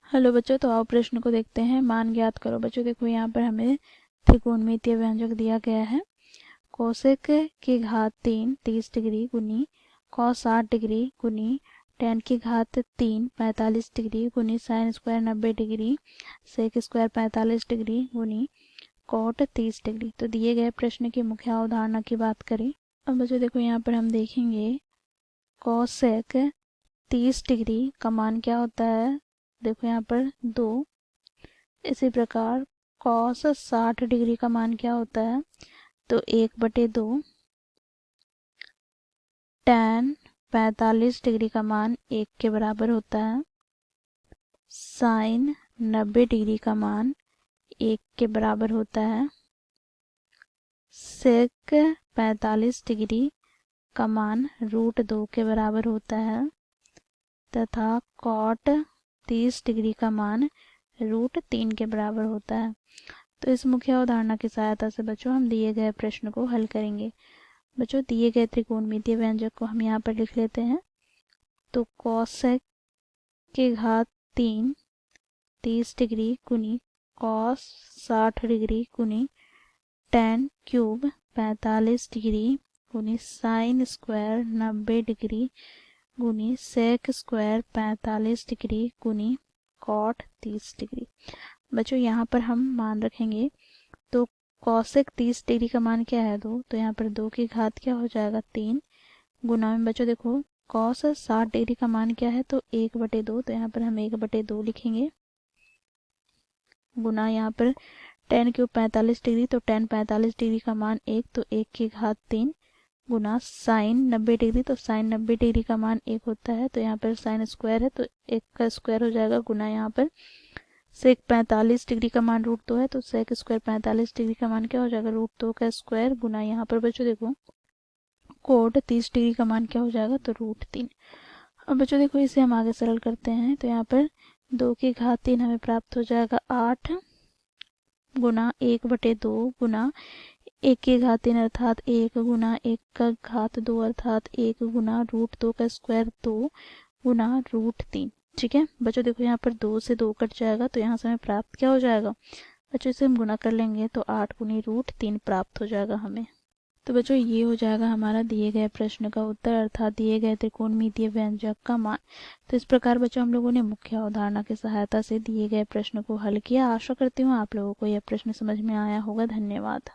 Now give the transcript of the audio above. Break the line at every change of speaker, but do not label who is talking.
Hello बच्चों, तो आओ प्रश्न को देखते हैं। मान ज्ञात करो। बच्चों देखो, यहाँ पर हमें त्रिकोणमितीय व्यंजक दिया गया है। कोसेक की घात 3 30 डिग्री गुनी कॉस 60 डिग्री गुनी टेन की घात 3 45 डिग्री गुनी sine square 90 degree sec square 45 degree गुनी कॉट 30 डिग्री। तो दिए गए प्रश्न की मुख्य अवधारणा की बात करें। अब बच्चों देखो, यहाँ पर हम देखेंगे कोसेक 30 डिग्री का मान क्या होता है। देखो यहाँ पर 2। इसी प्रकार कॉस 60 डिग्री का मान क्या होता है, तो 1/2। टैन 45 डिग्री का मान 1 के बराबर होता है। साइन 90 डिग्री का मान 1 के बराबर होता है। सेक 45 डिग्री का मान √2 के बराबर होता है तथा कॉट 30 डिग्री का मान √3 के बराबर होता है। तो इस मुख्य अवधारणा की सहायता से बच्चों हम दिए गए प्रश्न को हल करेंगे। बच्चों दिए गए त्रिकोणमितीय व्यंजक को हम यहाँ पर लिख लेते हैं। तो कॉसेक की घात 3 30 डिग्री गुनी कॉस 60 डिग्री गुनी टेन क्यूब 45 डिग्री गुनी साइन स्क्वायर 90 डिग्री गुनी सेक स्क्वायर 45 डिग्री गुनी कॉट 30 डिग्री। बच्चों यहाँ पर हम मान रखेंगे। तो कॉसेक 30 डिग्री का मान क्या है, 2। तो यहाँ पर 2 की घात क्या हो जाएगा, 3 गुना में बच्चों देखो कॉस 60 डिग्री का मान क्या है, तो 1/2। तो यहाँ पर हम 1/2 लिखेंगे गुना यहाँ पर टेन क्यूब 45 डिग्री, तो टेन 45 डिग्री का मान 1, तो 1 की घात 3 गुना साइन 90 डिग्री, तो साइन 90 डिग्री का मान 1 होता है। तो यहाँ पर साइन स्क्वायर है तो 1 का स्क्वायर हो जाएगा गुना यहाँ पर सेक 45 डिग्री का मान √2 है, तो सेक स्क्वायर 45 डिग्री का मान क्या हो जाएगा, √2 का स्क्वायर गुना यहाँ पर बच्चों देखो कोट 30 डिग्री का मान क्या हो जाएगा, तो √3। अब बच्चों देखो इसे हम आगे सरल करते हैं। तो यहाँ पर 2 की घात 3 हमें प्राप्त हो जाएगा 8 गुना 1/2 गुना 1 की घात 3 अर्थात 1 गुना 1 का घात 2 अर्थात 1 गुना √2 का स्क्वायर 2 गुना √3। ठीक है बच्चों देखो यहाँ पर 2 से 2 कट जाएगा, तो यहाँ से हमें प्राप्त क्या हो जाएगा बच्चों, इसे हम गुना कर लेंगे तो 8 गुनी √3 प्राप्त हो जाएगा हमें। तो बच्चों ये हो जाएगा हमारा दिए गए प्रश्न का उत्तर, अर्थात दिए गए त्रिकोणमितीय व्यंजक का मान। तो इस प्रकार बच्चों हम लोगों ने मुख्य अवधारणा की सहायता से दिए गए प्रश्न को हल किया। आशा करती हूँ आप लोगों को यह प्रश्न समझ में आया होगा। धन्यवाद।